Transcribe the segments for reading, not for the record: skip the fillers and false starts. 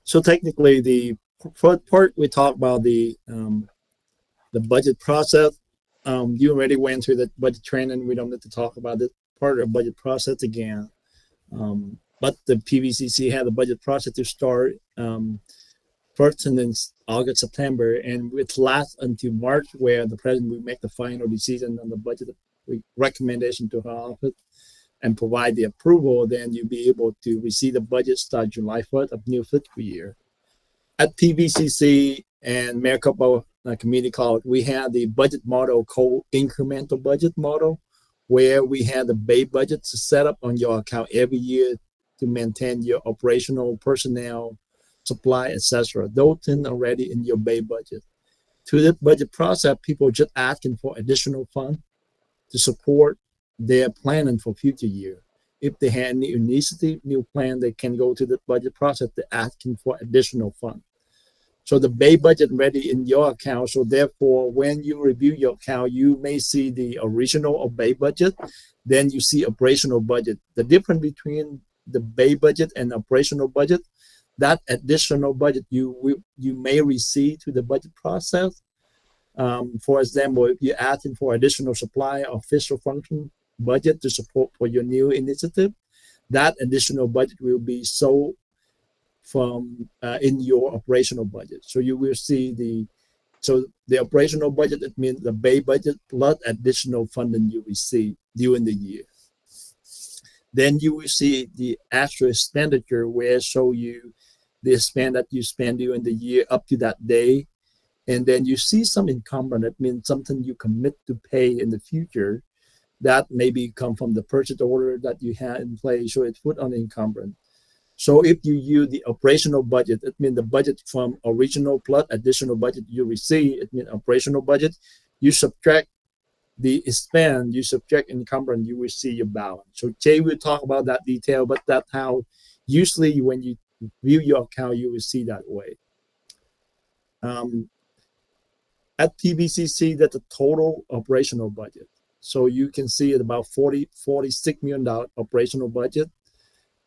So technically, the first part we talked about the budget process. You already went through the budget training. We don't need to talk about this part of budget process again. But the PVCC had a budget process to start first and then August, September, and it lasts until March, where the president will make the final decision on the budget recommendation to her office and provide the approval. Then you'll be able to receive the budget start July 1st of new fiscal year. At PVCC and Maricopa Community College, we had the budget model called incremental budget model, where we had the base budget set up on your account every year to maintain your operational personnel, supply, etc. Those things already in your base budget. Through the budget process, people just asking for additional funds to support their planning for future year. If they have any initiative, new plan, they can go to the budget process to asking for additional funds. So the base budget ready in your account. So therefore, when you review your account, you may see the original or base budget. Then you see operational budget. The difference between the base budget and operational budget, that additional budget you may receive to the budget process. For example, if you're asking for additional supply or official function budget to support for your new initiative, that additional budget will be sold from in your operational budget. So you will see the operational budget, it means the base budget plus additional funding you receive during the year. Then you will see the actual expenditure, where show you the spend that you spend during the year up to that day. And then you see some encumbrance, that means something you commit to pay in the future that maybe come from the purchase order that you had in place, so it's put on encumbrance. So if you use the operational budget, it means the budget from original plus additional budget you receive, it means operational budget. You subtract the spend, you subtract encumbrance, you will see your balance. So Jay will talk about that detail, but that's how usually when you view your account, you will see that way. At PVCC, that's the total operational budget. So you can see it about $46 million operational budget.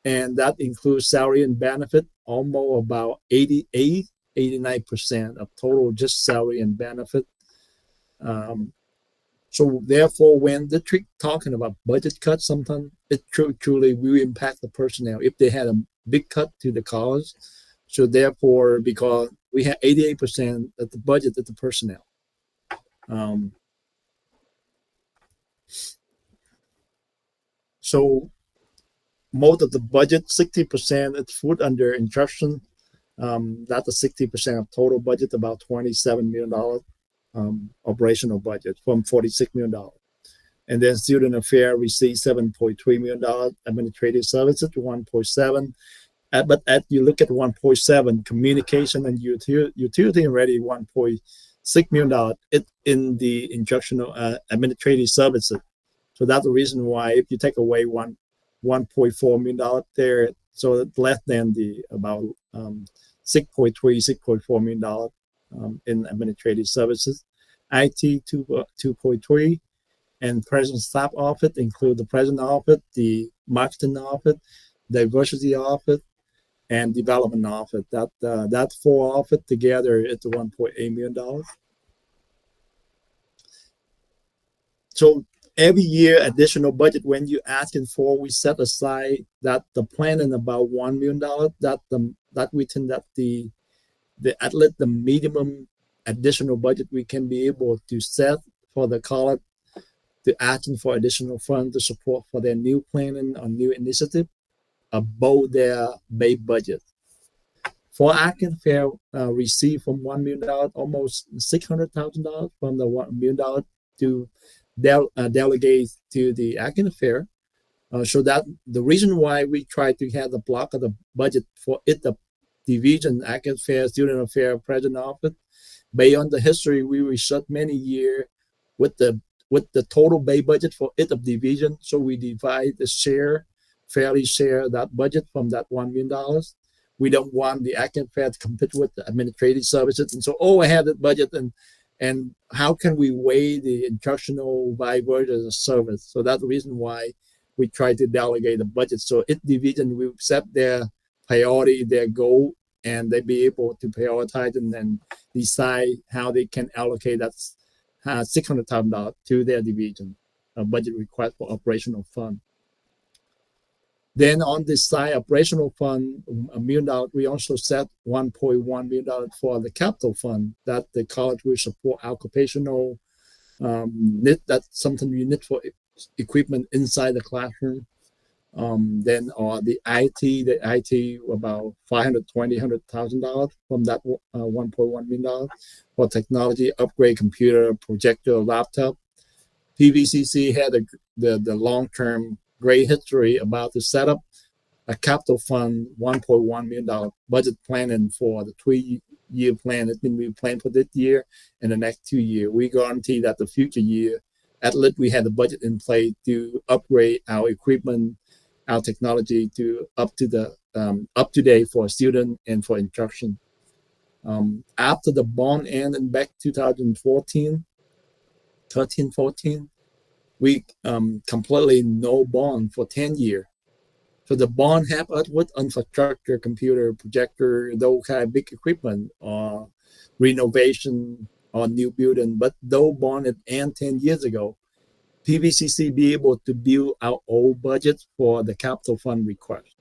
And that includes salary and benefit, almost about 89% of total just salary and benefit. So therefore, when the trick talking about budget cuts, sometimes it truly will impact the personnel if they had a big cut to the college. So therefore, because we have 88% of the budget of the personnel. So most of the budget, 60% is put under instruction. That's a 60% of total budget, about $27 million operational budget from $46 million. And then student affairs received $7.3 million, administrative services 1.7. But as you look at 1.7, communication and utility already $1.6 million. It's in the instructional administrative services. So that's the reason why if you take away $1.4 million there, so it's less than the about $6.4 million in administrative services. IT 2.3, and president staff office include the president office, the marketing office, diversity office, and development office. That four office together is $1.8 million. So every year additional budget when you asking for, we set aside that the planning about $1 million, that we think that the at least the minimum additional budget we can be able to set for the college to asking for additional funds to support for their new planning or new initiative above their base budget. For Atkins Fair, received from $1 million, almost $600,000 from the $1 million to delegate to the Atkins Fair. So that the reason why we try to have the block of the budget for it, the division, Atkins Fair, student affair, president office, based on the history we researched many years with the total base budget for it of division. So we divide the share, fairly share that budget from that $1 million. We don't want the Atkins Fair to compete with the administrative services. And so, I have that budget, and how can we weigh the instructional by versus a service? So that's the reason why we try to delegate the budget. So each division will set their priority, their goal, and they be able to prioritize and then decide how they can allocate that $600,000 to their division, a budget request for operational fund. Then on this side, operational fund, $1 million, we also set $1.1 million for the capital fund that the college will support occupational that's something you need for equipment inside the classroom. Then the IT about $100,000 from that $1.1 million for technology upgrade, computer, projector, laptop. PVCC had the long-term great history about the setup a capital fund $1.1 million budget planning for the 3-year plan that's been planned for this year and the next 2 years. We guarantee that the future year, at least we had the budget in place to upgrade our equipment, our technology to up to date for student and for instruction. After the bond ended back 2014, 13-14, we completely no bond for 10 years. So the bond help us with infrastructure, computer, projector, those kind of big equipment, or renovation or new building. But those bonds end 10 years ago, PVCC be able to build our old budget for the capital fund request.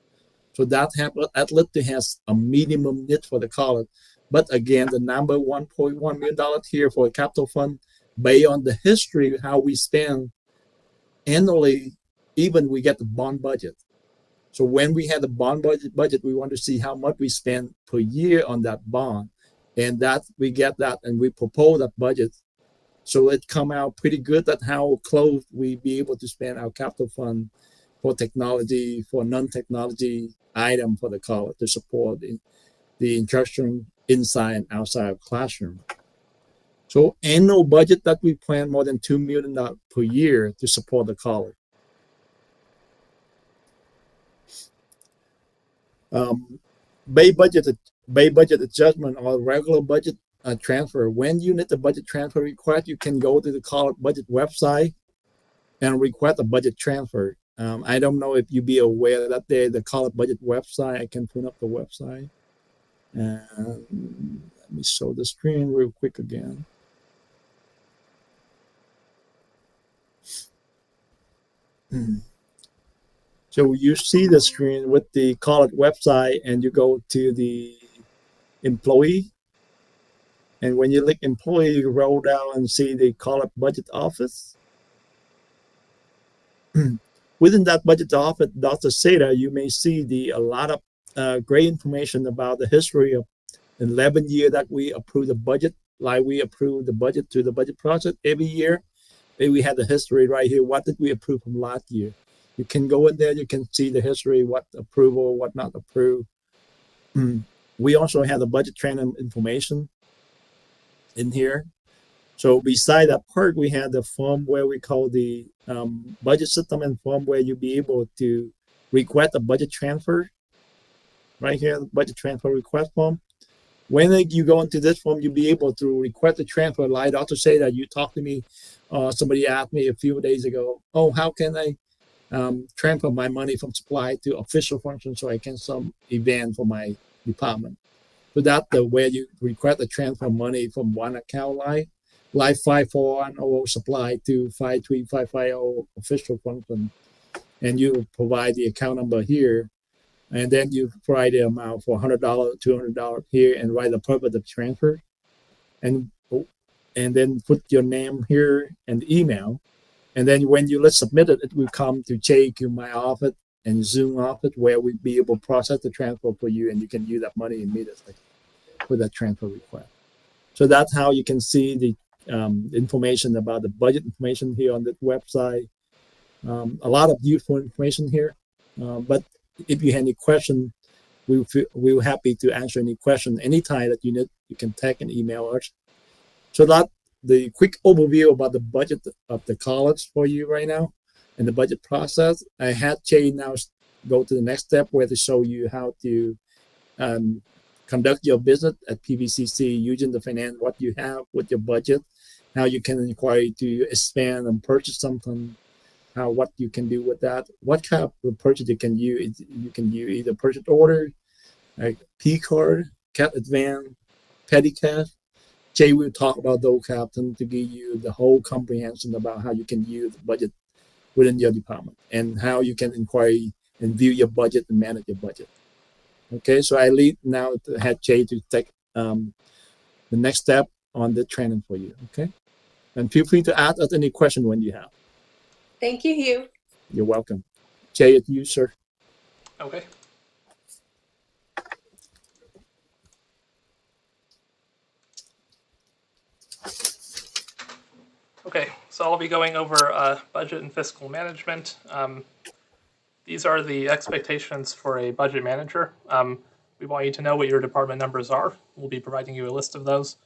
So that help us at least to have a minimum need for the college. But again, the number $1.1 million here for a capital fund, based on the history, how we spend annually, even we get the bond budget. So when we had the bond budget, we want to see how much we spend per year on that bond. And that we get that and we propose that budget. So it come out pretty good that how close we be able to spend our capital fund for technology, for non-technology item for the college to support the instruction inside and outside of classroom. So annual budget that we plan more than $2 million per year to support the college. Base budget adjustment or regular budget transfer. When you need the budget transfer request, you can go to the college budget website and request a budget transfer. I don't know if you be aware that the college budget website. I can put up the website. Let me show the screen real quick again. So you see the screen with the college website and you go to the employee. And when you click employee, you roll down and see the college budget office. Within that budget office, Dr. Seda, you may see a lot of great information about the history of 11 years that we approve the budget, like we approve the budget to the budget process every year. And we had the history right here. What did we approve from last year? You can go in there, you can see the history, what approval, what not approved. We also have the budget training information in here. So beside that part, we have the form where we call the budget system and form where you'll be able to request a budget transfer. Right here, the budget transfer request form. When you go into this form, you'll be able to request a transfer. Like Dr. Seda, you talked to me, somebody asked me a few days ago, oh, how can I transfer my money from supply to official function so I can some event for my department? So that's the way you request a transfer money from one account like 5410 supply to 53550 official function. And you provide the account number here. And then you provide the amount for $100, $200 here and write the purpose of transfer. And then put your name here and email. And then when you submit it, it will come to JQ My Office and Zoom Office where we'll be able to process the transfer for you and you can use that money immediately with that transfer request. So that's how you can see the information about the budget information here on the website. A lot of useful information here. But if you have any question, we're happy to answer any question anytime that you need. You can text and email us. So that the quick overview about the budget of the college for you right now and the budget process. I had Jay now go to the next step where to show you how to conduct your business at PVCC using the finance, what you have with your budget, how you can inquire to expand and purchase something, what you can do with that, what kind of purchase you can use. You can use either purchase order, like P card, cap advance, petty cash. Jay will talk about those captain to give you the whole comprehension about how you can use the budget within your department and how you can inquire and view your budget and manage your budget. Okay, so I lead now to have Jay to take the next step on the training for you. Okay, and feel free to ask us any question when you have. Thank you, Hugh. You're welcome. Jay, it's you, sir. Okay. Okay, so I'll be going over budget and fiscal management. These are the expectations for a budget manager. We want you to know what your department numbers are. We'll be providing you a list of those.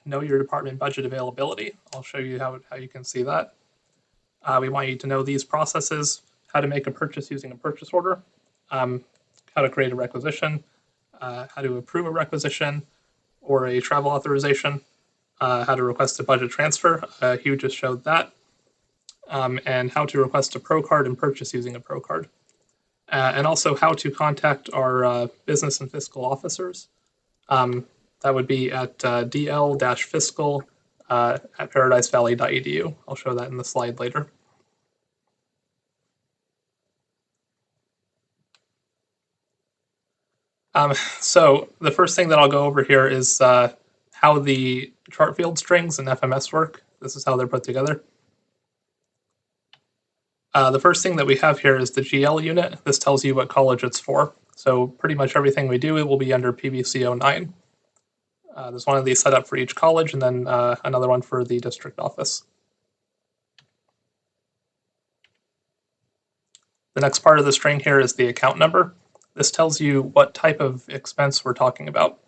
Know your department budget availability. I'll show you how you can see that. We want you to know these processes, how to make a purchase using a purchase order, how to create a requisition, how to approve a requisition or a travel authorization, how to request a budget transfer. Hugh just showed that. And how to request a pro card and purchase using a pro card. And also how to contact our business and fiscal officers. That would be at dl-fiscal at paradisevalley.edu. I'll show that in the slide later. So the first thing that I'll go over here is how the chart field strings in FMS work. This is how they're put together. The first thing that we have here is the GL unit. This tells you what college it's for. So pretty much everything we do, it will be under PBC 09. There's one of these set up for each college and then another one for the district office. The next part of the string here is the account number. This tells you what type of expense we're talking about.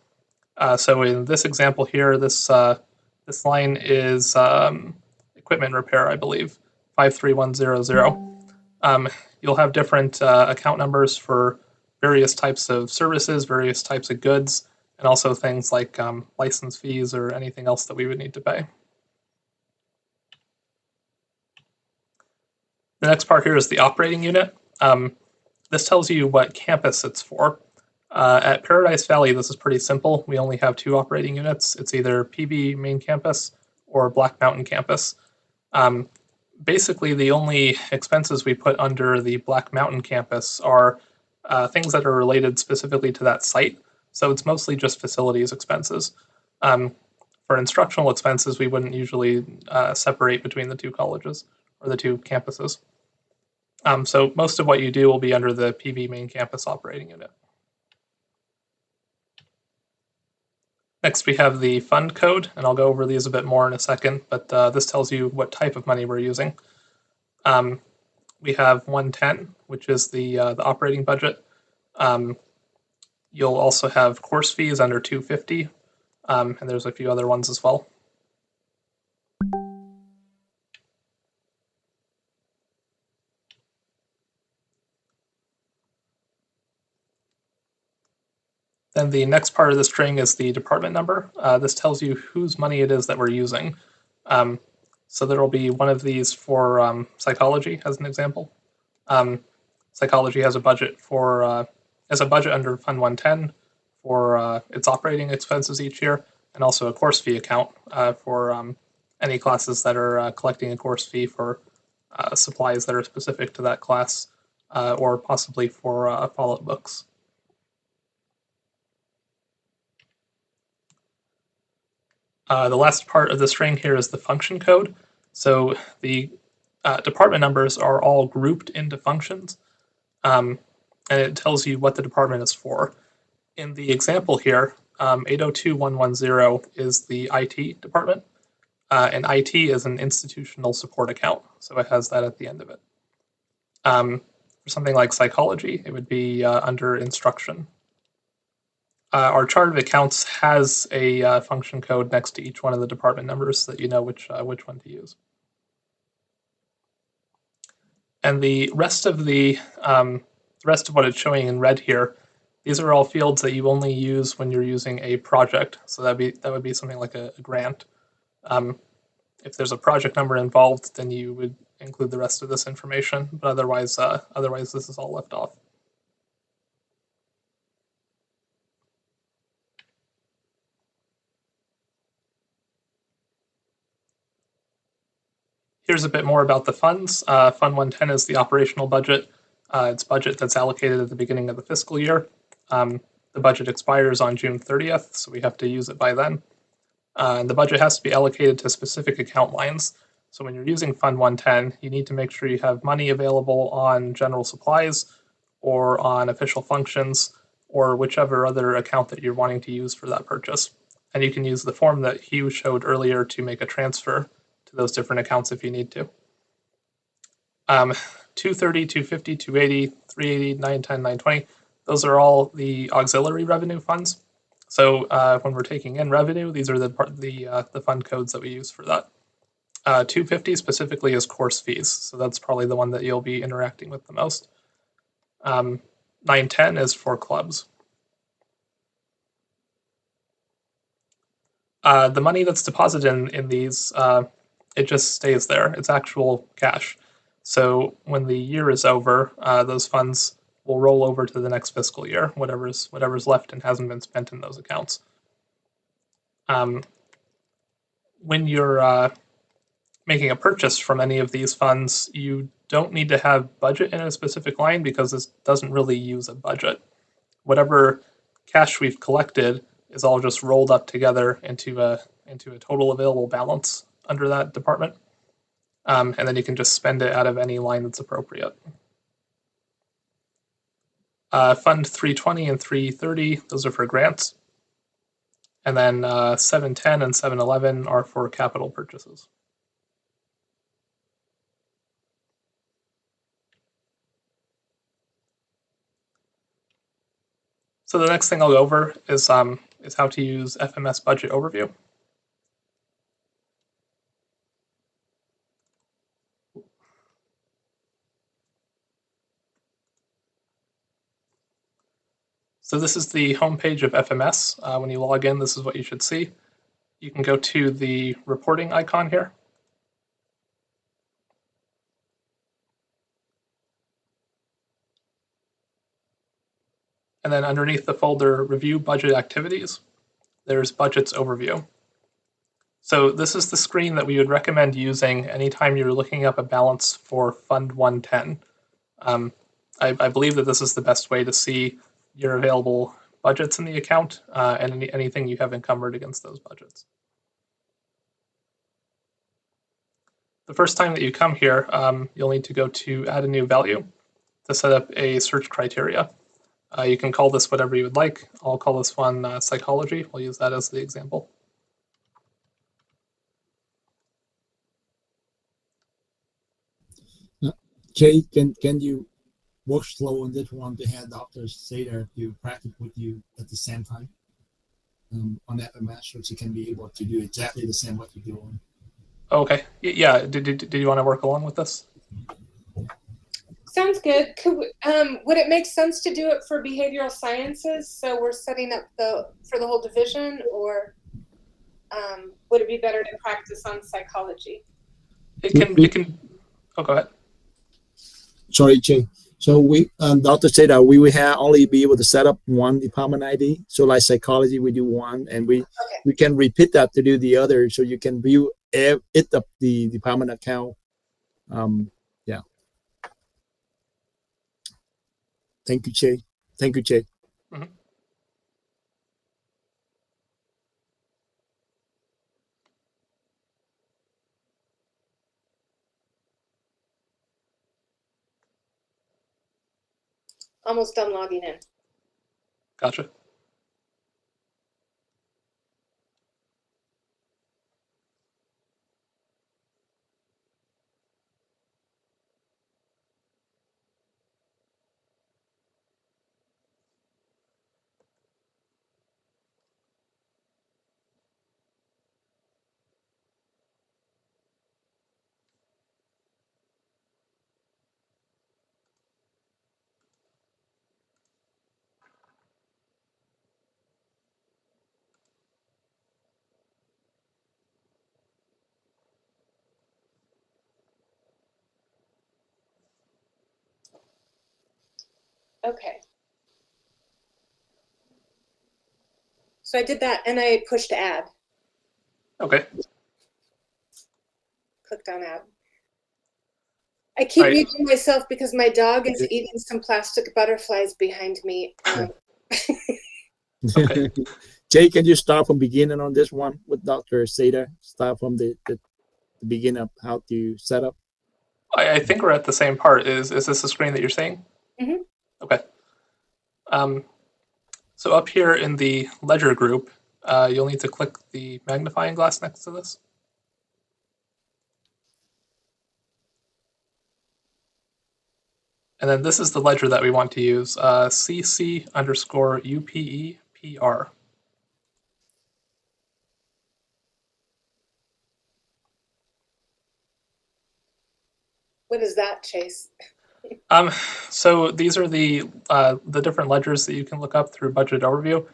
So in this example here, this line is equipment repair, I believe, 53100. You'll have different account numbers for various types of services, various types of goods, and also things like license fees or anything else that we would need to pay. The next part here is the operating unit. This tells you what campus it's for. At Paradise Valley, this is pretty simple. We only have 2 operating units. It's either PB main campus or Black Mountain campus. Basically, the only expenses we put under the Black Mountain campus are things that are related specifically to that site. So it's mostly just facilities expenses. For instructional expenses, we wouldn't usually separate between the 2 colleges or the 2 campuses. So most of what you do will be under the PB main campus operating unit. Next, we have the fund code, and I'll go over these a bit more in a second, but this tells you what type of money we're using. We have 110, which is the operating budget. You'll also have course fees under 250, and there's a few other ones as well. Then the next part of the string is the department number. This tells you whose money it is that we're using. So there will be one of these for psychology, as an example. Psychology has a budget for under Fund 110 for its operating expenses each year, and also a course fee account for any classes that are collecting a course fee for supplies that are specific to that class, or possibly for follow-up books. The last part of the string here is the function code. So the department numbers are all grouped into functions, and it tells you what the department is for. In the example here, 802110 is the IT department, and IT is an institutional support account, so it has that at the end of it. For something like psychology, it would be under instruction. Our chart of accounts has a function code next to each one of the department numbers so that you know which one to use. And the rest of what it's showing in red here, these are all fields that you only use when you're using a project. So that would be something like a grant. If there's a project number involved, then you would include the rest of this information. But otherwise this is all left off. Here's a bit more about the funds. Fund 110 is the operational budget. It's budget that's allocated at the beginning of the fiscal year. The budget expires on June 30th, so we have to use it by then. And the budget has to be allocated to specific account lines. So when you're using Fund 110, you need to make sure you have money available on general supplies or on official functions or whichever other account that you're wanting to use for that purchase. And you can use the form that Hugh showed earlier to make a transfer to those different accounts if you need to. 230, 250, 280, 380, 910, 920, those are all the auxiliary revenue funds. So when we're taking in revenue, these are the fund codes that we use for that. 250 specifically is course fees, so that's probably the one that you'll be interacting with the most. 910 is for clubs. The money that's deposited in these, it just stays there. It's actual cash. So when the year is over, those funds will roll over to the next fiscal year, whatever's left and hasn't been spent in those accounts. When you're making a purchase from any of these funds, you don't need to have budget in a specific line because this doesn't really use a budget. Whatever cash we've collected is all just rolled up together into a total available balance under that department. And then you can just spend it out of any line that's appropriate. Fund 320 and 330, those are for grants. And then 710 and 711 are for capital purchases. So the next thing I'll go over is how to use FMS Budget Overview. So this is the homepage of FMS. When you log in, this is what you should see. You can go to the reporting icon here. And then underneath the folder Review Budget Activities, there's Budgets Overview. So this is the screen that we would recommend using anytime you're looking up a balance for Fund 110. I believe that this is the best way to see your available budgets in the account and anything you have encumbered against those budgets. The first time that you come here, you'll need to go to Add a New Value to set up a search criteria. You can call this whatever you would like. I'll call this one Psychology. We'll use that as the example. Jay, can you work slow on this one to have doctors say that to practice with you at the same time on FMS, so you can be able to do exactly the same what you're doing? Okay. Yeah. Did you want to work along with this? Sounds good. Would it make sense to do it for behavioral sciences? So we're setting up for the whole division, or would it be better to practice on psychology? It can. Oh, go ahead. Sorry, Jay. So we, doctor said that we will only be able to set up one department ID. So like psychology, we do one, and we can repeat that to do the other. So you can view it the department account. Yeah. Thank you, Jay. Thank you, Jay. Mm-hmm. Almost done logging in. Gotcha. Okay. So I did that, and I pushed add. Okay. Clicked on add. I keep Right. muting myself because my dog is eating some plastic butterflies behind me. Okay. Jay, can you start from beginning on this one with Dr. Seda? Start from the beginning of how to set up. I think we're at the same part. Is this the screen that you're seeing? Mhm. Okay. So up here in the ledger group, you'll need to click the magnifying glass next to this. And then this is the ledger that we want to use, CC underscore UPEPR. What is that, Chase? So these are the different ledgers that you can look up through Budget Overview.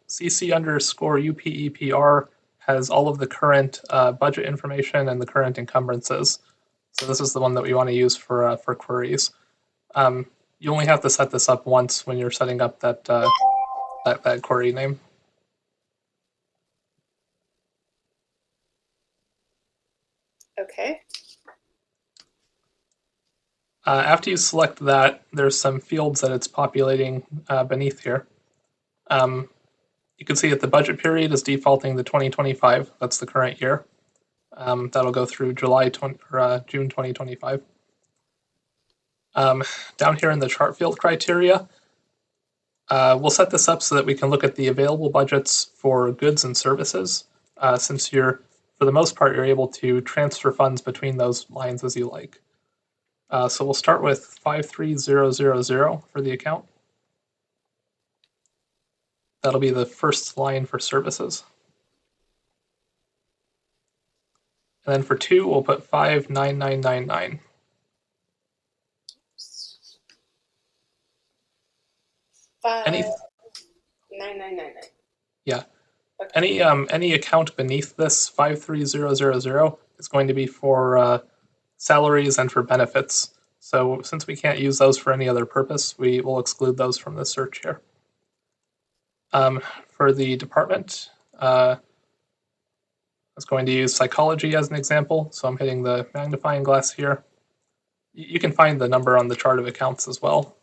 CC underscore UPEPR has all of the current budget information and the current encumbrances. So this is the one that we want to use for queries. You only have to set this up once when you're setting up that query name. Okay. After you select that, there's some fields that it's populating beneath here. You can see that the budget period is defaulting to 2025. That's the current year. That'll go through June 2025. Down here in the chart field criteria, we'll set this up so that we can look at the available budgets for goods and services. Since for the most part, you're able to transfer funds between those lines as you like. So we'll start with 53000 for the account. That'll be the first line for services. And then for 2, we'll put 59999. Any 59999. Yeah. Okay. Any account beneath this 53000 is going to be for salaries and for benefits. So since we can't use those for any other purpose, we will exclude those from the search here. For the department, I was going to use psychology as an example. So I'm hitting the magnifying glass here. You can find the number on the chart of accounts as well.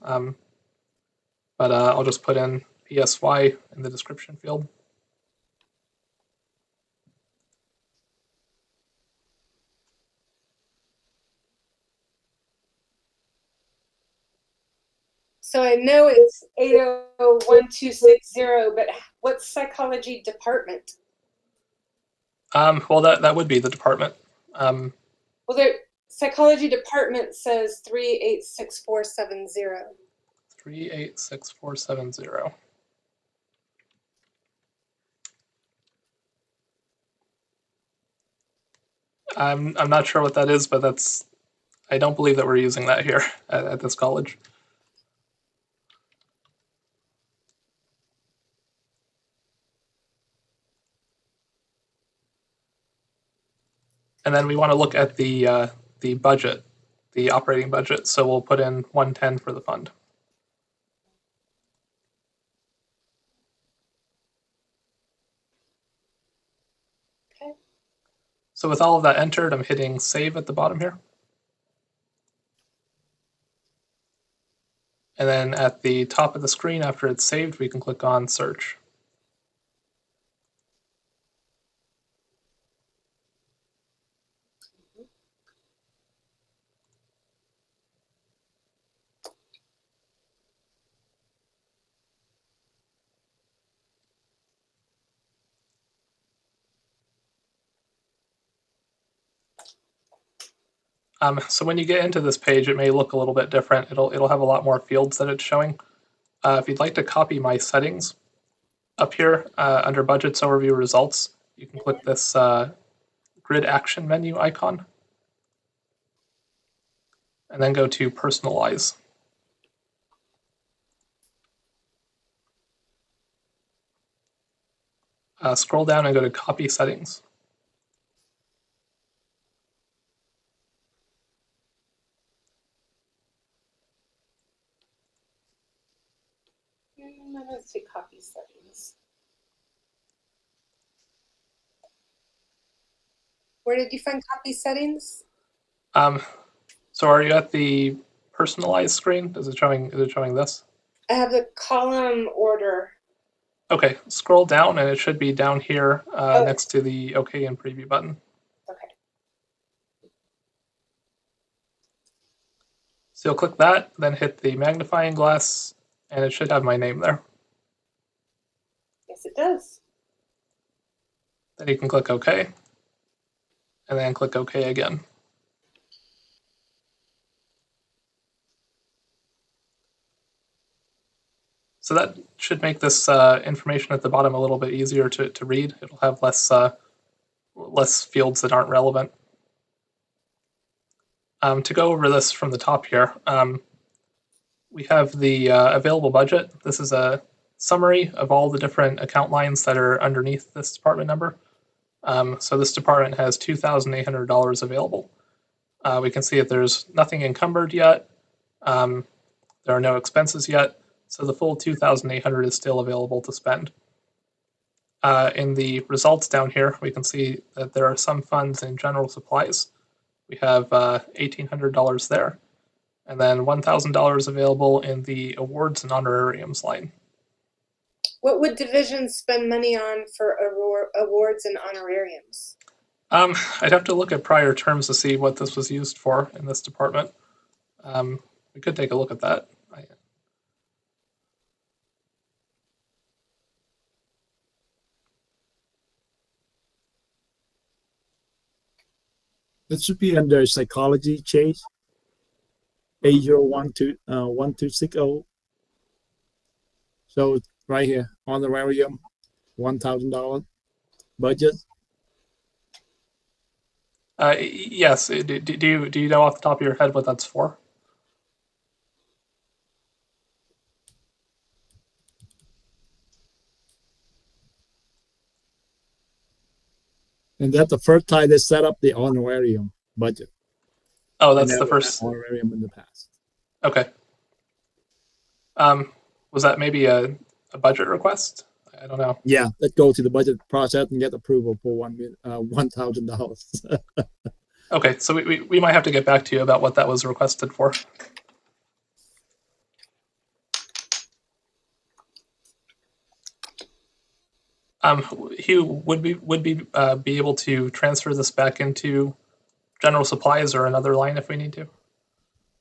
But I'll just put in PSY in the description field. So I know it's 801260, but what's psychology department? Well, that would be the department. Well, the psychology department says 386470. 386470. I'm not sure what that is, but I don't believe that we're using that here at this college. And then we want to look at the budget, the operating budget. So we'll put in 110 for the fund. Okay. So with all of that entered, I'm hitting save at the bottom here. And then at the top of the screen, after it's saved, we can click on search. So when you get into this page, it may look a little bit different. It'll have a lot more fields that it's showing. If you'd like to copy my settings, up here under Budgets Overview Results, you can click this Grid Action menu icon, and then go to Personalize. Scroll down and go to Copy Settings. Let's see copy settings. Where did you find copy settings? So are you at the personalized screen? Is it showing this? I have the column order. Okay, scroll down and it should be down here Oh. next to the OK and preview button. Okay. So you'll click that, then hit the magnifying glass, and it should have my name there. Yes, it does. Then you can click OK, and then click OK again. So that should make this information at the bottom a little bit easier to read. It'll have less fields that aren't relevant. To go over this from the top here, we have the available budget. This is a summary of all the different account lines that are underneath this department number. So this department has $2,800 available. We can see that there's nothing encumbered yet. There are no expenses yet. So the full $2,800 is still available to spend. In the results down here, we can see that there are some funds in general supplies. We have $1,800 there, and then $1,000 available in the awards and honorariums line. What would divisions spend money on for awards and honorariums? I'd have to look at prior terms to see what this was used for in this department. We could take a look at that. It should be under psychology, Chase. A011260. So right here, honorarium, $1,000 budget. Yes. Do you know off the top of your head what that's for? And that's the first time they set up the honorarium budget. Oh, They that's the never first. had honorarium in the past. Okay. Was that maybe a budget request? I don't know. Yeah, let's go to the budget process and get approval for $1,000. Okay, so we might have to get back to you about what that was requested for. Hugh, would be able to transfer this back into general supplies or another line if we need to?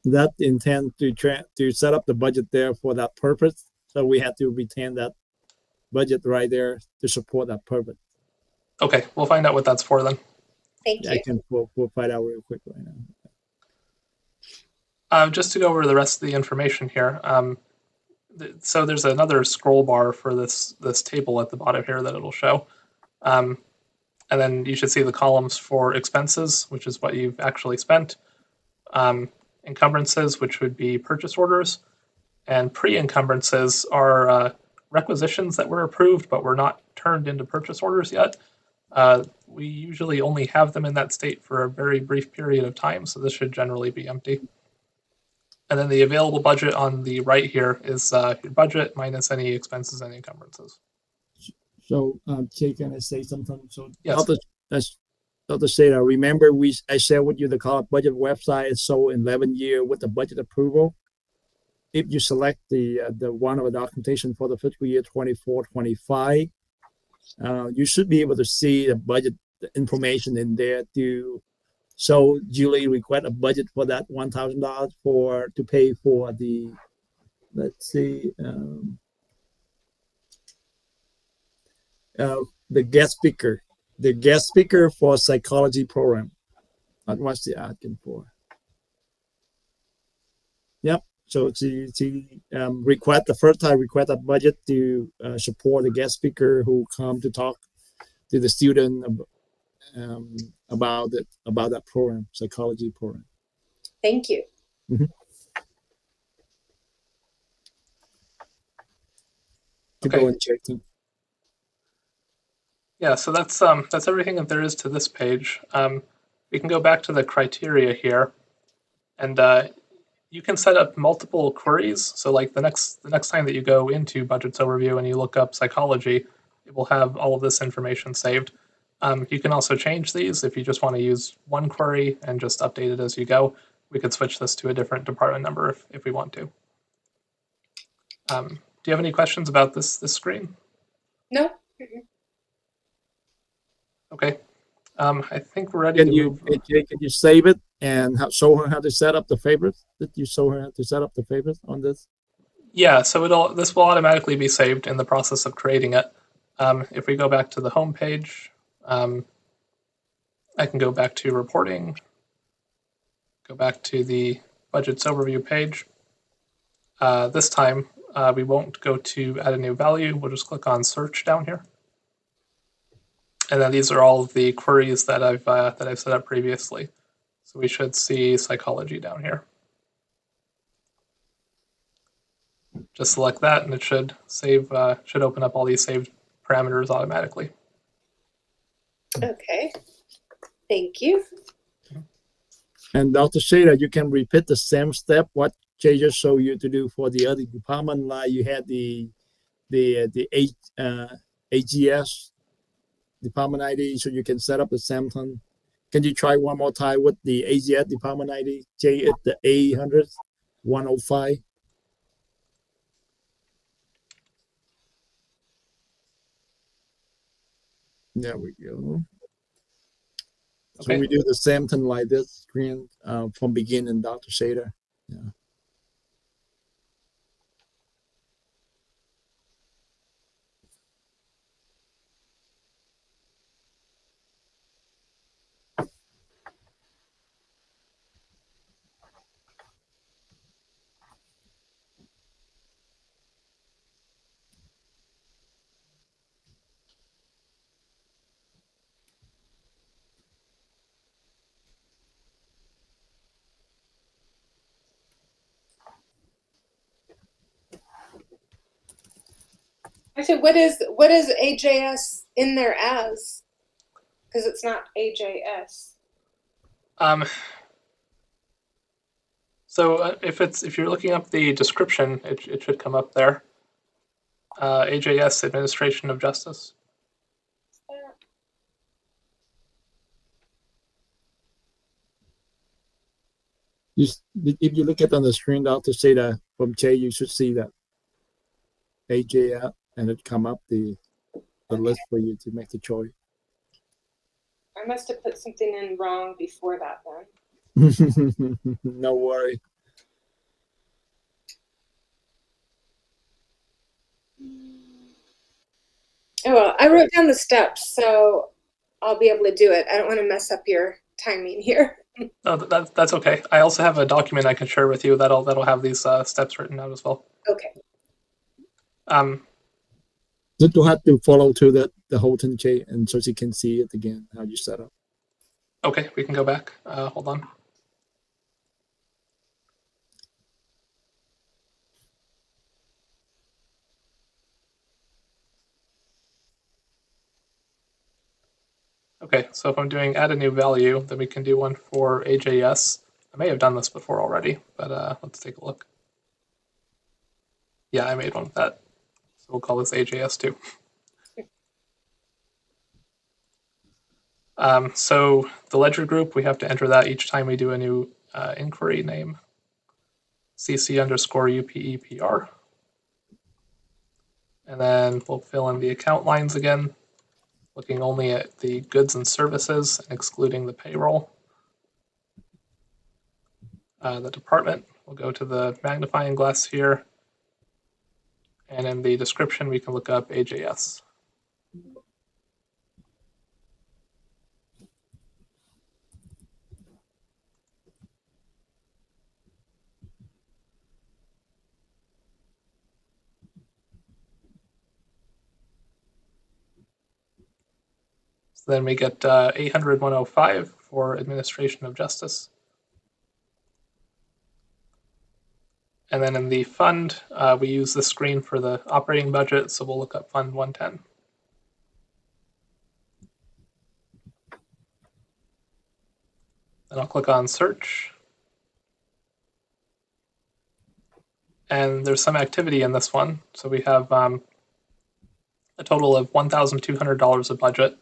That intend to set up the budget there for that purpose. So we have to retain that budget right there to support that purpose. Okay, we'll find out what that's for then. Thank Yeah, you. we'll find out real quick right now. Just to go over the rest of the information here. So there's another scroll bar for this table at the bottom here that it'll show. And then you should see the columns for expenses, which is what you've actually spent. Encumbrances, which would be purchase orders. And pre-encumbrances are requisitions that were approved but were not turned into purchase orders yet. We usually only have them in that state for a very brief period of time, so this should generally be empty. And then the available budget on the right here is your budget minus any expenses and encumbrances. So, Jay, can I say something? So, Yes. Dr. Seda, remember I shared with you the college budget website is so 11 year with the budget approval. If you select the one of the documentation for the fiscal year 24-25, you should be able to see the budget information in there to. So Julie request a budget for that $1,000 to pay for the, let's see, the guest speaker for psychology program. What's the asking for? Yep. So she request the first time request a budget to support the guest speaker who come to talk to the student about that program, psychology program. Thank you. Mm-hmm. To Okay. go and check them. Yeah, so that's everything that there is to this page. We can go back to the criteria here, and you can set up multiple queries. So like the next time that you go into Budgets Overview and you look up psychology, it will have all of this information saved. You can also change these if you just want to use one query and just update it as you go. we could switch this to a different department number if we want to. Do you have any questions about this screen? No? Okay. I think we're ready Can to you, move. AJ, can you save it and show her how to set up the favorites? Did you show her how to set up the favorites on this? Yeah, so this will automatically be saved in the process of creating it. If we go back to the home page, I can go back to reporting, go back to the budgets overview page. This time, we won't go to add a new value. We'll just click on search down here. And then these are all of the queries that I've set up previously. So we should see psychology down here. Just select that, and it should save. Should open up all these saved parameters automatically. Okay. Thank you. And Dr. Shada, you can repeat the same step what Jay just showed you to do for the other department. Like you had the AGS department ID, so you can set up the same thing. Can you try one more time with the AGS department ID? Jay, it's the A100 105. There we go. Okay. So we do the same thing like this screen from beginning, Dr. Shader. Yeah. Actually, what is AJS in there as? Because it's not AJS. So if you're looking up the description, it should come up there. AJS, Administration of Justice. If you look at on the screen, Dr. Shader from Jay, you should see that AJ and it come up the list for you to make the choice. I must have put something in wrong before that then. No worry. Oh, well, I wrote down the steps, so I'll be able to do it. I don't want to mess up your timing here. No, that's okay. I also have a document I can share with you that'll have these steps written out as well. Okay. You have to follow to the whole thing, Jay, and so you can see it again how you set up. Okay, we can go back. Hold on. Okay, so if I'm doing add a new value, then we can do one for AJS. I may have done this before already, but let's take a look. Yeah, I made one with that. So we'll call this AJS too. So the ledger group, we have to enter that each time we do a new inquiry name. CC_UPEPR. And then we'll fill in the account lines again, looking only at the goods and services and excluding the payroll. The department, we'll go to the magnifying glass here. And in the description, we can look up AJS. So then we get 800-105 for Administration of Justice. And then in the fund, we use the screen for the operating budget, so we'll look up Fund 110. Then I'll click on Search. And there's some activity in this one. So we have a total of $1,200 of budget,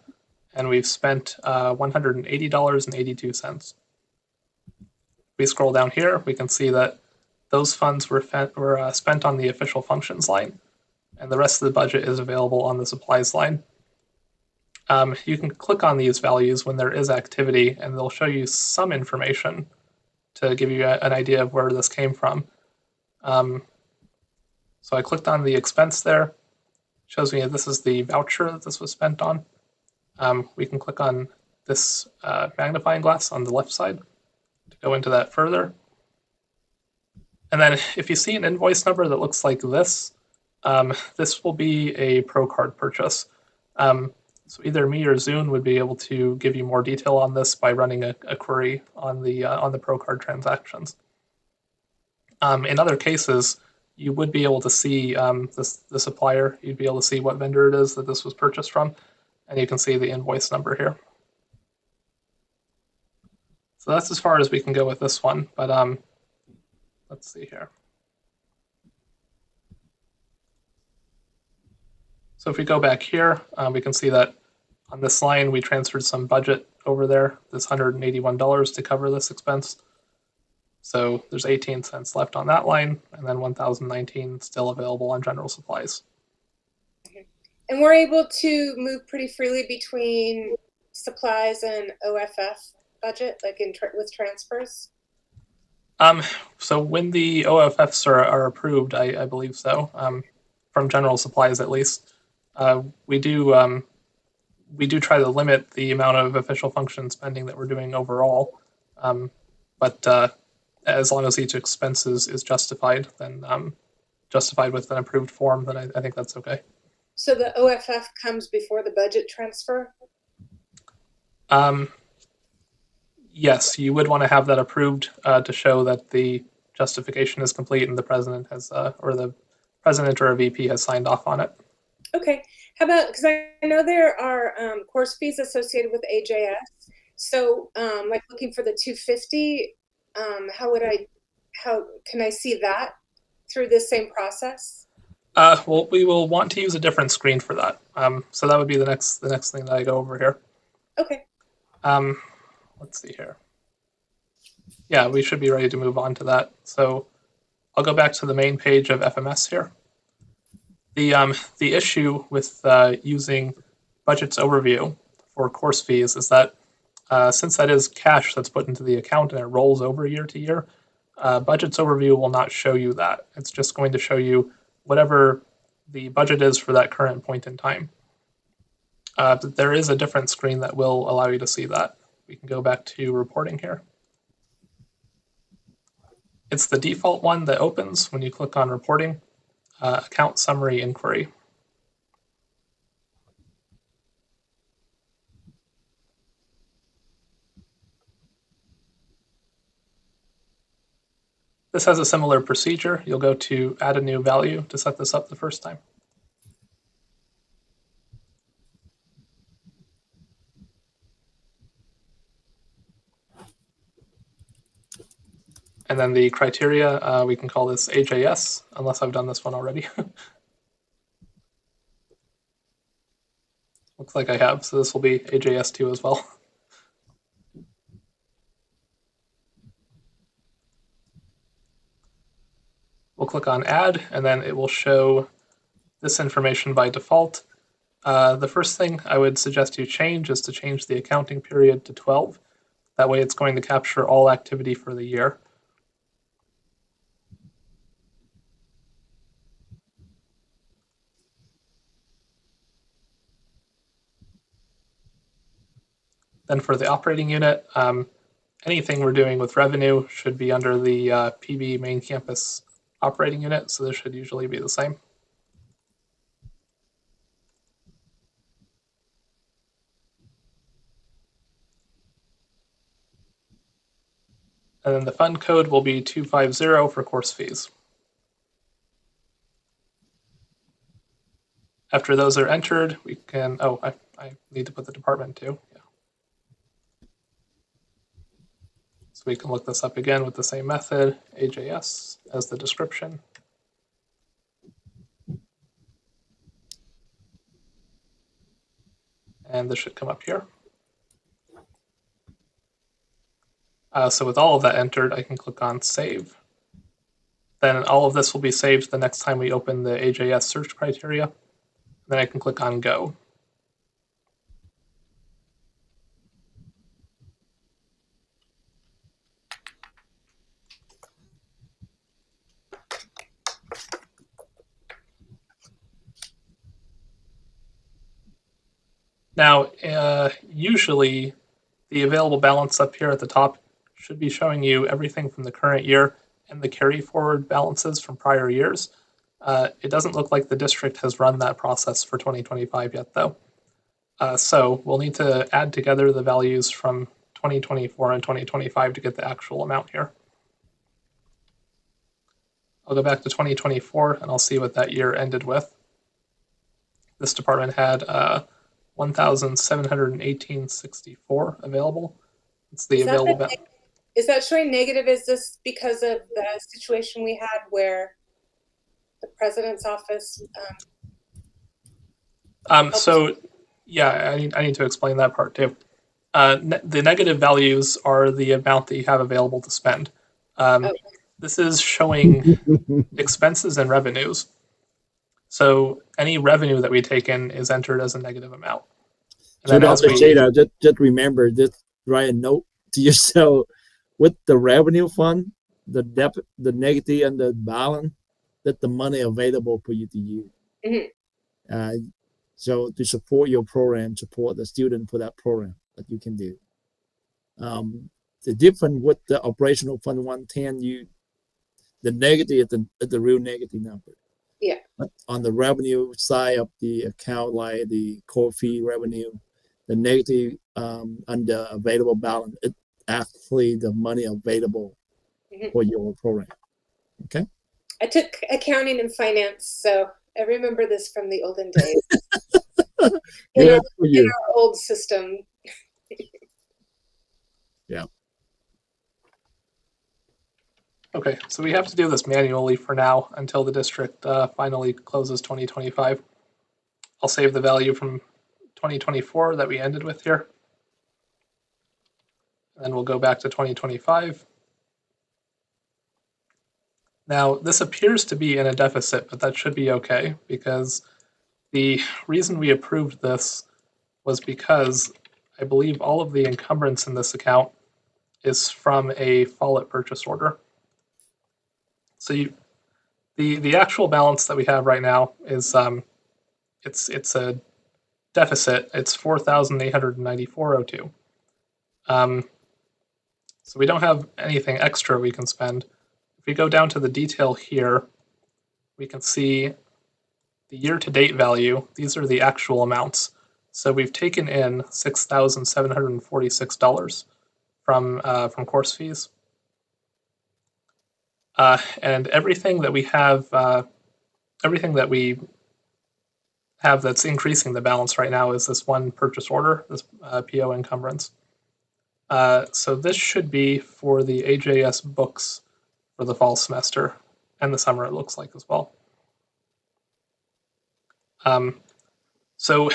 and we've spent $180.82. we scroll down here, we can see that those funds were spent on the official functions line, and the rest of the budget is available on the supplies line. You can click on these values when there is activity, and they'll show you some information to give you an idea of where this came from. So I clicked on the expense there. It shows me that this is the voucher that this was spent on. We can click on this magnifying glass on the left side to go into that further. And then if you see an invoice number that looks like this, this will be a Pro Card purchase. So either me or Zune would be able to give you more detail on this by running a query on the Pro Card transactions. In other cases, you would be able to see the supplier. You'd be able to see what vendor it is that this was purchased from, and you can see the invoice number here. So that's as far as we can go with this one, but let's see here. So if we go back here, we can see that on this line, we transferred some budget over there, this $181 to cover this expense. So there's 18 cents left on that line, and then 1,019 still available on general supplies. And we're able to move pretty freely between supplies and OFF budget, like with transfers? So when the OFFs are approved, I believe so, from general supplies at least, we do try to limit the amount of official function spending that we're doing overall. But as long as each expense is justified, then justified with an approved form, then I think that's okay. So the OFF comes before the budget transfer? Yes, you would want to have that approved to show that the justification is complete and the president has, or the president or a VP has signed off on it. Okay. How about, because I know there are course fees associated with AJS. So like looking for the 250, how can I see that through this same process? Well, we will want to use a different screen for that. So that would be the next thing that I go over here. Okay. Let's see here. Yeah, we should be ready to move on to that. So I'll go back to the main page of FMS here. The issue with using budgets overview for course fees is that since that is cash that's put into the account and it rolls over year to year, budgets overview will not show you that. It's just going to show you whatever the budget is for that current point in time. But there is a different screen that will allow you to see that. We can go back to reporting here. It's the default one that opens when you click on reporting, account summary inquiry. This has a similar procedure. You'll go to add a new value to set this up the first time. And then the criteria, we can call this AJS, unless I've done this one already. Looks like I have, so this will be AJS2 as well. We'll click on add, and then it will show this information by default. The first thing I would suggest you change is to change the accounting period to 12. That way it's going to capture all activity for the year. Then for the operating unit, anything we're doing with revenue should be under the PB main campus operating unit, so this should usually be the same. And then the fund code will be 250 for course fees. After those are entered, we can, I need to put the department too. Yeah. So we can look this up again with the same method, AJS as the description. And this should come up here. So with all of that entered, I can click on Save. Then all of this will be saved the next time we open the AJS search criteria. Then I can click on Go. Now, usually the available balance up here at the top should be showing you everything from the current year and the carry forward balances from prior years. It doesn't look like the district has run that process for 2025 yet, though. So we'll need to add together the values from 2024 and 2025 to get the actual amount here. I'll go back to 2024 and I'll see what that year ended with. This department had 1,718.64 available. It's the available. Is that showing negative? Is this because of the situation we had where the president's office? So, yeah, I need to explain that part too. The negative values are the amount that you have available to spend. This is showing expenses and revenues. So any revenue that we take in is entered as a negative amount. And so Dr. Shada, just remember, just write a note to yourself with the revenue fund, the debit, the negative, and the balance, that the money available for you to use. Mm-hmm. So to support your program, support the student for that program that you can do. The difference with the operational fund 110, the negative is the real negative number. Yeah. But on the revenue side of the account, like the core fee revenue, the negative under available balance, it's actually the money available for your program. Okay. I took accounting and finance, so I remember this from the olden days. in our old system. Yeah. Okay, so we have to do this manually for now until the district finally closes 2025. I'll save the value from 2024 that we ended with here. And then we'll go back to 2025. Now, this appears to be in a deficit, but that should be okay because the reason we approved this was because I believe all of the encumbrance in this account is from a Follett purchase order. So the actual balance that we have right now is it's a deficit. It's 4,894.02. So we don't have anything extra we can spend. If we go down to the detail here, we can see the year-to-date value. These are the actual amounts. So we've taken in $6,746 from course fees. And everything that we have that's increasing the balance right now is this one purchase order, this PO encumbrance. So this should be for the AJS books for the fall semester and the summer, it looks like as well. So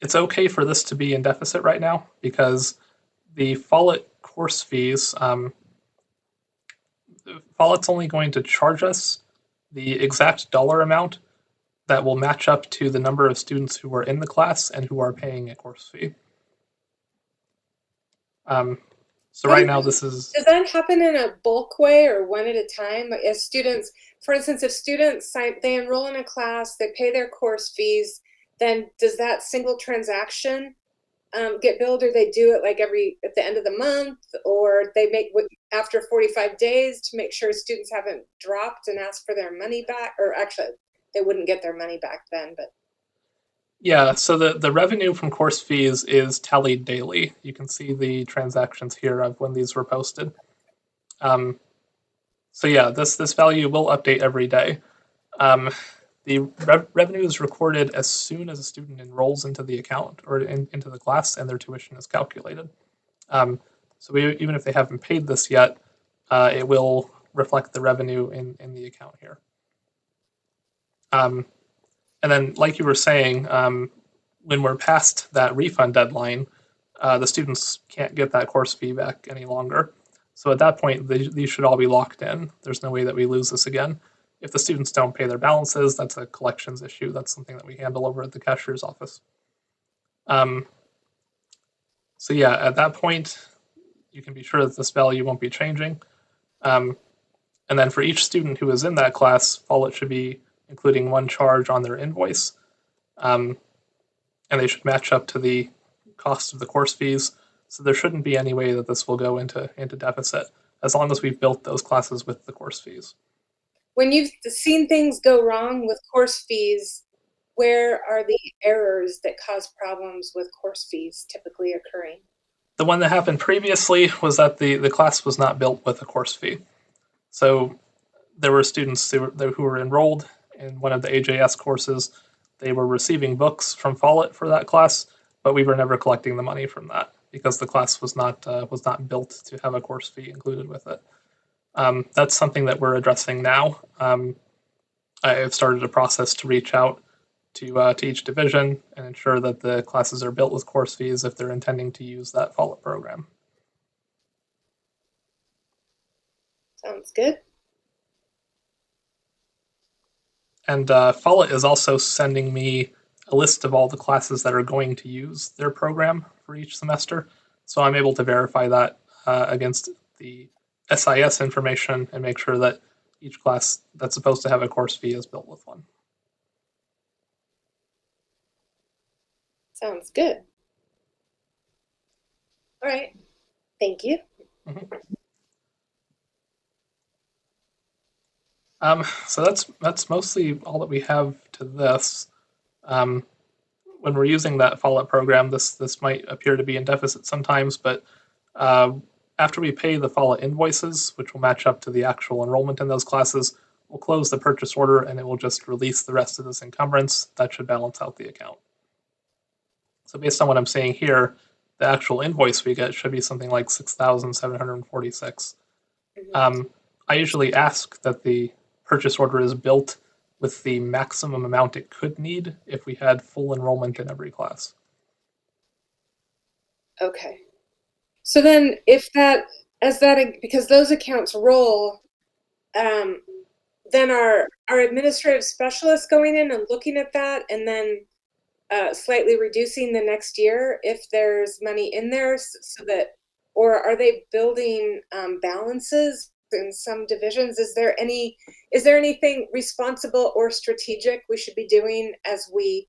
it's okay for this to be in deficit right now because the Follett course fees, Follett's only going to charge us the exact dollar amount that will match up to the number of students who are in the class and who are paying a course fee. So right now this is... Does that happen in a bulk way or one at a time? As students, for instance, if students they enroll in a class, they pay their course fees, then does that single transaction get billed, or they do it like at the end of the month, or they make after 45 days to make sure students haven't dropped and asked for their money back, or actually they wouldn't get their money back then, but. Yeah, so the revenue from course fees is tallied daily. You can see the transactions here of when these were posted. So yeah, this value will update every day. The revenue is recorded as soon as a student enrolls into the account or into the class and their tuition is calculated. So even if they haven't paid this yet, it will reflect the revenue in the account here. And then, like you were saying, when we're past that refund deadline, the students can't get that course fee back any longer. So at that point, these should all be locked in. There's no way that we lose this again. If the students don't pay their balances, that's a collections issue. That's something that we handle over at the cashier's office. So yeah, at that point, you can be sure that this value won't be changing. And then for each student who is in that class, Follett should be including one charge on their invoice. And they should match up to the cost of the course fees. So there shouldn't be any way that this will go into deficit as long as we've built those classes with the course fees. When you've seen things go wrong with course fees, where are the errors that cause problems with course fees typically occurring? The one that happened previously was that the class was not built with a course fee. So there were students who were enrolled in one of the AJS courses. They were receiving books from Follett for that class, but we were never collecting the money from that because the class was not built to have a course fee included with it. That's something that we're addressing now. I have started a process to reach out to each division and ensure that the classes are built with course fees if they're intending to use that Follett program. Sounds good. And Follett is also sending me a list of all the classes that are going to use their program for each semester. So I'm able to verify that against the SIS information and make sure that each class that's supposed to have a course fee is built with one. Sounds good. All right. Thank you. So that's mostly all that we have to this. When we're using that Follett program, this might appear to be in deficit sometimes, but after we pay the Follett invoices, which will match up to the actual enrollment in those classes, we'll close the purchase order and it will just release the rest of this encumbrance. That should balance out the account. So based on what I'm saying here, the actual invoice we get should be something like $6,746. I usually ask that the purchase order is built with the maximum amount it could need if we had full enrollment in every class. Okay. So then if that, because those accounts roll, then are administrative specialists going in and looking at that and then slightly reducing the next year if there's money in there so that, or are they building balances in some divisions? Is there anything responsible or strategic we should be doing as we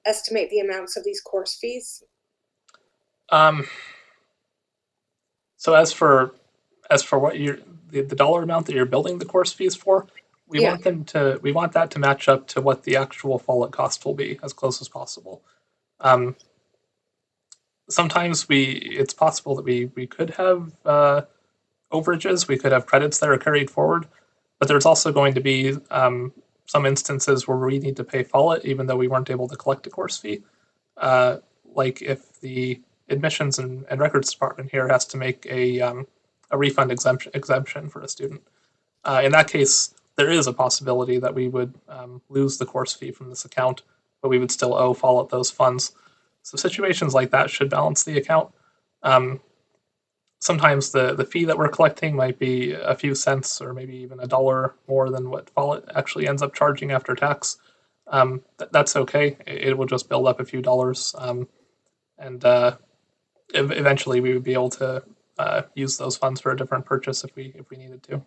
estimate the amounts of these course fees? So as for what the dollar amount that you're building the course fees for, we want that to match up to what the actual Follett cost will be as close as possible. Sometimes it's possible that we could have overages, we could have credits that are carried forward, but there's also going to be some instances where we need to pay Follett even though we weren't able to collect a course fee. Like if the admissions and records department here has to make a refund exemption for a student. In that case, there is a possibility that we would lose the course fee from this account, but we would still owe Follett those funds. So situations like that should balance the account. Sometimes the fee that we're collecting might be a few cents or maybe even $1 more than what Follett actually ends up charging after tax. That's okay. It will just build up a few dollars. And eventually we would be able to use those funds for a different purchase if we needed to.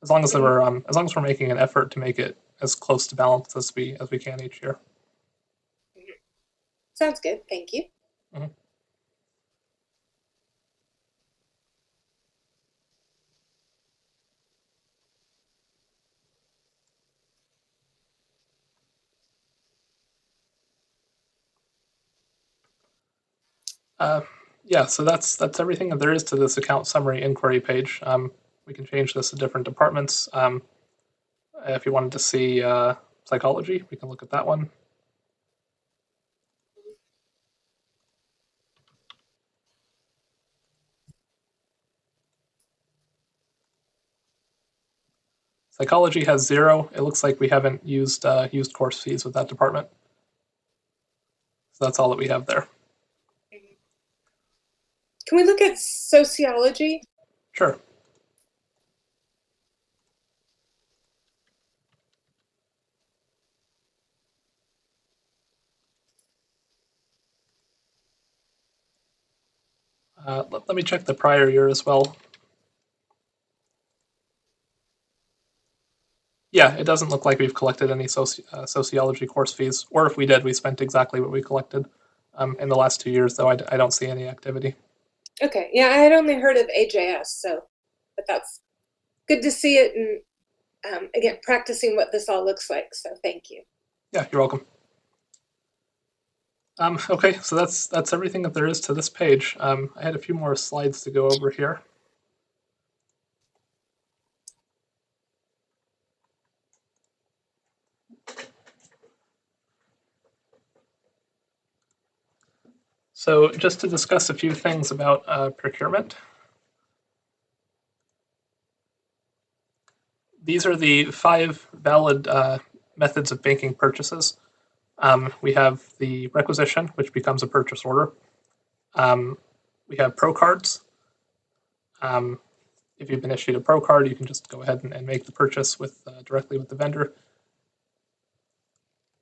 As long as we're making an effort to make it as close to balance as we can each year. Sounds good. Thank you. Mm-hmm. Yeah, so that's everything that there is to this account summary inquiry page. We can change this to different departments. If you wanted to see psychology, we can look at that one. Psychology has 0. It looks like we haven't used course fees with that department. So that's all that we have there. Can we look at sociology? Sure. Let me check the prior year as well. Yeah, it doesn't look like we've collected any sociology course fees, or if we did, we spent exactly what we collected. In the last 2 years, though, I don't see any activity. Okay, yeah, I had only heard of AJS, so, but that's good to see it, and again, practicing what this all looks like, so thank you. Yeah, you're welcome. Okay, so that's everything that there is to this page. I had a few more slides to go over here. So just to discuss a few things about procurement. These are the 5 valid methods of banking purchases. We have the requisition, which becomes a purchase order. We have pro cards. If you've been issued a pro card, you can just go ahead and make the purchase with directly with the vendor.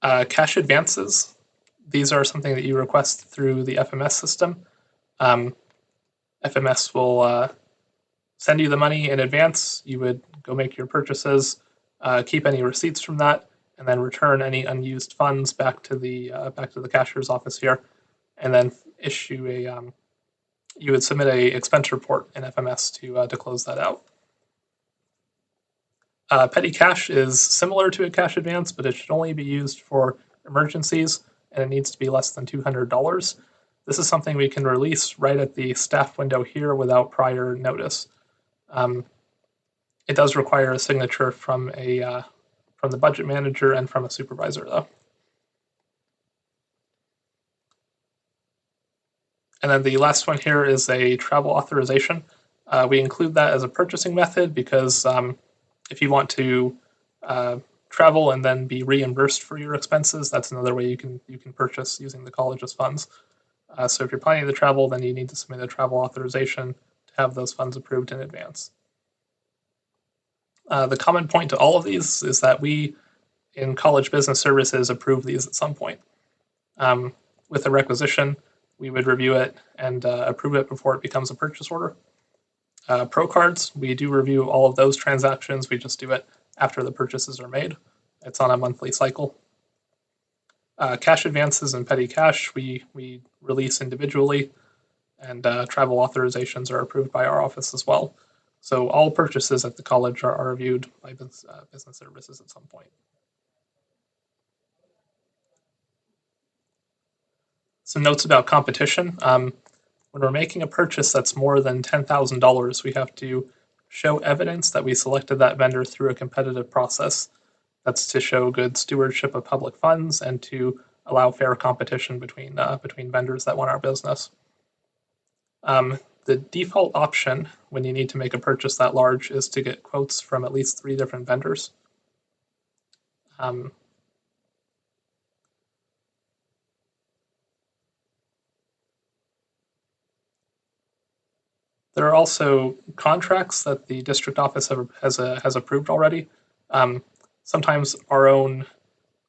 Cash advances. These are something that you request through the FMS system. FMS will send you the money in advance. You would go make your purchases, keep any receipts from that, and then return any unused funds back to the cashier's office here, and then issue a. You would submit a expense report in FMS to close that out. Petty cash is similar to a cash advance, but it should only be used for emergencies, and it needs to be less than $200. This is something we can release right at the staff window here without prior notice. It does require a signature from the budget manager and from a supervisor, though. And then the last one here is a travel authorization. We include that as a purchasing method because if you want to travel and then be reimbursed for your expenses, that's another way you can purchase using the college's funds. So if you're planning to travel, then you need to submit a travel authorization to have those funds approved in advance. The common point to all of these is that we, in College Business Services, approve these at some point. With a requisition, we would review it and approve it before it becomes a purchase order. Pro cards, we do review all of those transactions. We just do it after the purchases are made. It's on a monthly cycle. Cash advances and petty cash, we release individually, and travel authorizations are approved by our office as well. So all purchases at the college are reviewed by business services at some point. Some notes about competition. When we're making a purchase that's more than $10,000, we have to show evidence that we selected that vendor through a competitive process. That's to show good stewardship of public funds and to allow fair competition between vendors that want our business. The default option when you need to make a purchase that large is to get quotes from at least 3 different vendors. There are also contracts that the district office has approved already. Sometimes our own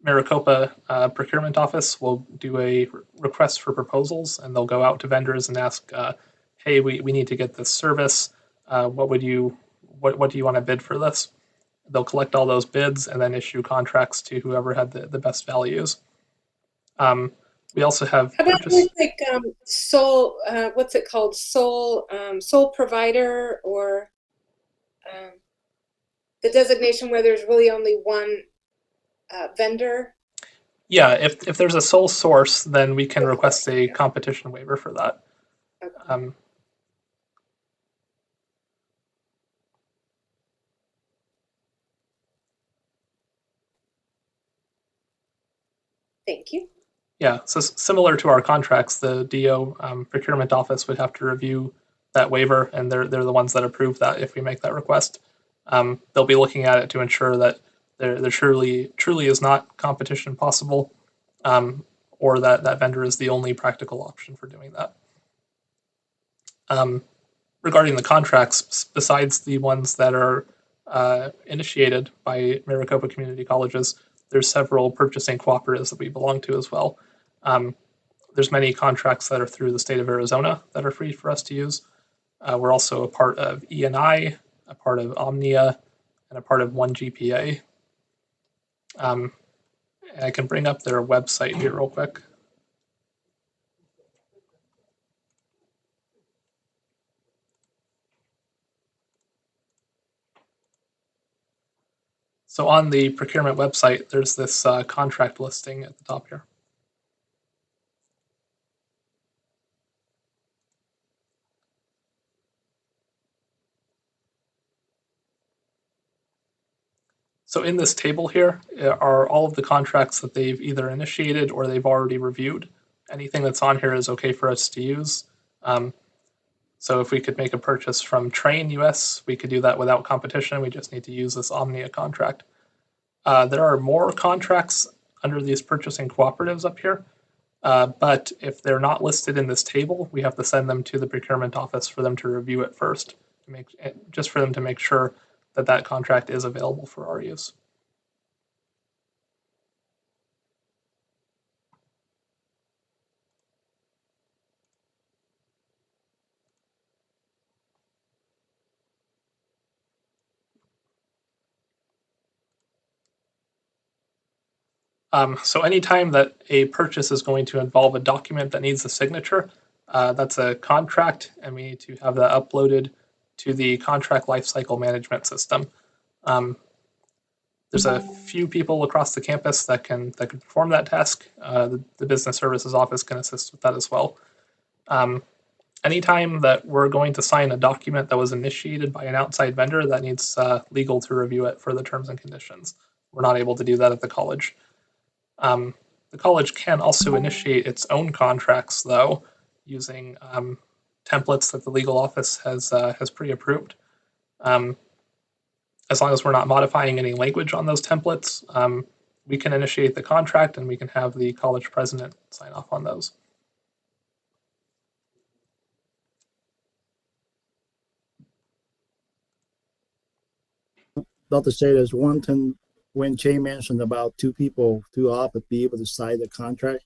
Maricopa procurement office will do a request for proposals, and they'll go out to vendors and ask, "Hey, we need to get this service. What do you want to bid for this?" They'll collect all those bids and then issue contracts to whoever had the best values. We also have How about like sole, what's it called? Sole provider, or the designation where there's really only one vendor? Yeah, if there's a sole source, then we can request a competition waiver for that. Okay. Thank you. Yeah, so similar to our contracts, the DO procurement office would have to review that waiver, and they're the ones that approve that if we make that request. They'll be looking at it to ensure that there truly is not competition possible, or that vendor is the only practical option for doing that. Regarding the contracts, besides the ones that are initiated by Maricopa Community Colleges, there's several purchasing cooperatives that we belong to as well. There's many contracts that are through the state of Arizona that are free for us to use. We're also a part of ENI, a part of Omnia, and a part of One GPA. And I can bring up their website here real quick. So on the procurement website, there's this contract listing at the top here. So in this table here are all of the contracts that they've either initiated or they've already reviewed. Anything that's on here is okay for us to use. So if we could make a purchase from Train US, we could do that without competition. We just need to use this Omnia contract. There are more contracts under these purchasing cooperatives up here, but if they're not listed in this table, we have to send them to the procurement office for them to review it first, just for them to make sure that that contract is available for our use. So anytime that a purchase is going to involve a document that needs a signature, that's a contract, and we need to have that uploaded to the contract lifecycle management system. There's a few people across the campus that can perform that task. The business services office can assist with that as well. Anytime that we're going to sign a document that was initiated by an outside vendor, that needs legal to review it for the terms and conditions. We're not able to do that at the college. The college can also initiate its own contracts, though, using templates that the legal office has pre-approved. As long as we're not modifying any language on those templates, we can initiate the contract and we can have the college president sign off on those. Dr. Say there's one thing when Jay mentioned about two people, two officers be able to sign the contract.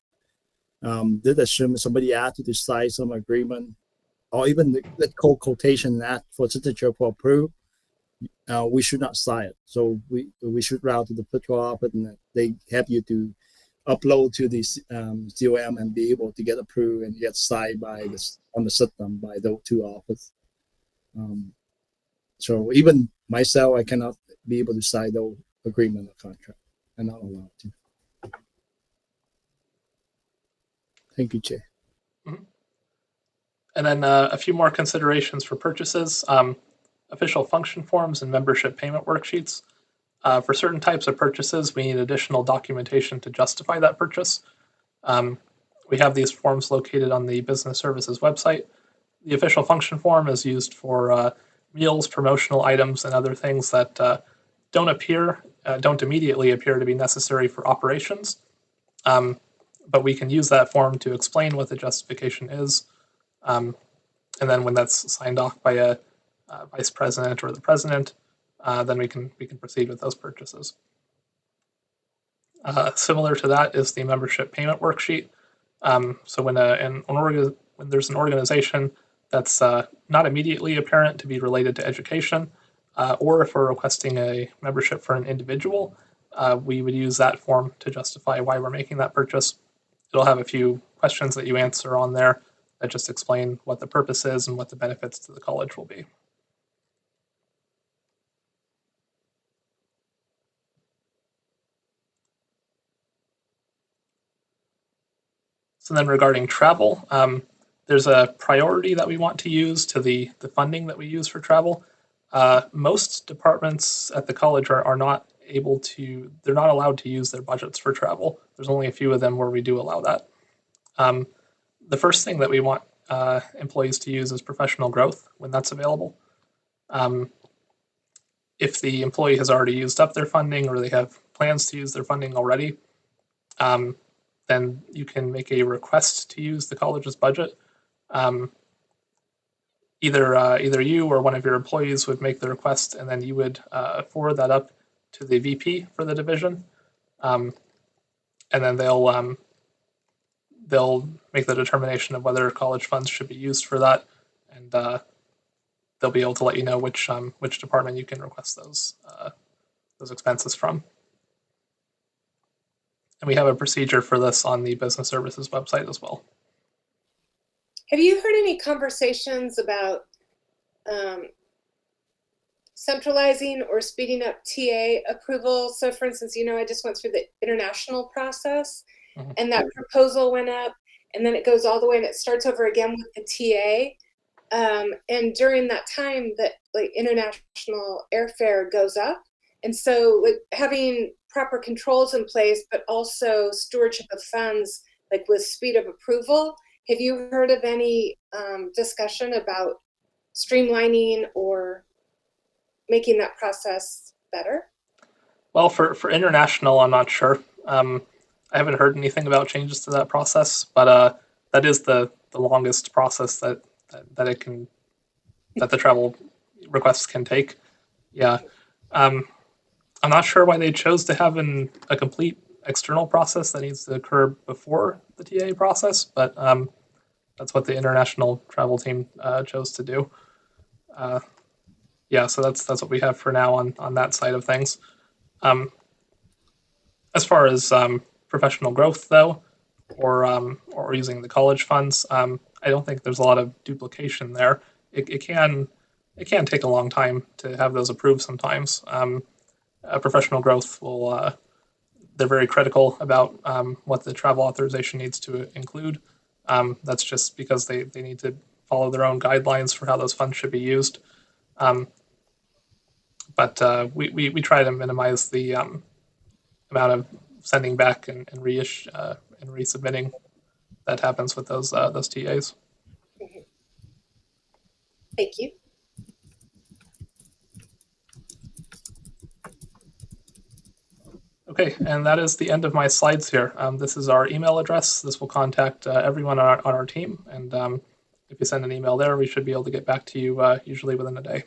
Did assume somebody had to sign some agreement or even the quotation act for signature for approve. We should not sign it. So we should route to the patrol office and they have you to upload to the COM and be able to get approved and get signed by this on the system by those two offices. So even myself, I cannot be able to sign those agreement or contract. I'm not allowed to. Thank you, Jay. Mm-hmm. And then a few more considerations for purchases. Official function forms and membership payment worksheets. For certain types of purchases, we need additional documentation to justify that purchase. We have these forms located on the business services website. The official function form is used for meals, promotional items, and other things that don't immediately appear to be necessary for operations. But we can use that form to explain what the justification is. And then when that's signed off by a vice president or the president, then we can proceed with those purchases. Similar to that is the membership payment worksheet. So when there's an organization that's not immediately apparent to be related to education, or if we're requesting a membership for an individual, we would use that form to justify why we're making that purchase. It'll have a few questions that you answer on there that just explain what the purpose is and what the benefits to the college will be. So then regarding travel, there's a priority that we want to use to the funding that we use for travel. Most departments at the college are not they're not allowed to use their budgets for travel. There's only a few of them where we do allow that. The first thing that we want employees to use is professional growth when that's available. If the employee has already used up their funding or they have plans to use their funding already, then you can make a request to use the college's budget. either you or one of your employees would make the request, and then you would forward that up to the VP for the division, and then they'll make the determination of whether college funds should be used for that, and they'll be able to let you know which department you can request those expenses from. And we have a procedure for this on the business services website as well. Have you heard any conversations about centralizing or speeding up TA approval? So for instance, I just went through the international process, Mhm. and that proposal went up, and then it goes all the way and it starts over again with the TA. And during that time, that like international airfare goes up. And so like having proper controls in place, but also stewardship of funds, like with speed of approval. Have you heard of any discussion about streamlining or making that process better? Well, for international, I'm not sure. I haven't heard anything about changes to that process, but that is the longest process that the travel requests can take. Yeah. I'm not sure why they chose to have a complete external process that needs to occur before the TA process, but that's what the international travel team chose to do. Yeah, so that's what we have for now on that side of things. As far as professional growth, though, or using the college funds, I don't think there's a lot of duplication there. It can take a long time to have those approved sometimes. Professional growth will they're very critical about what the travel authorization needs to include. That's just because they need to follow their own guidelines for how those funds should be used. But we try to minimize the amount of sending back and resubmitting that happens with those TAs. Thank you. Okay, and that is the end of my slides here. This is our email address. This will contact everyone on our team, and if you send an email there, we should be able to get back to you usually within a day.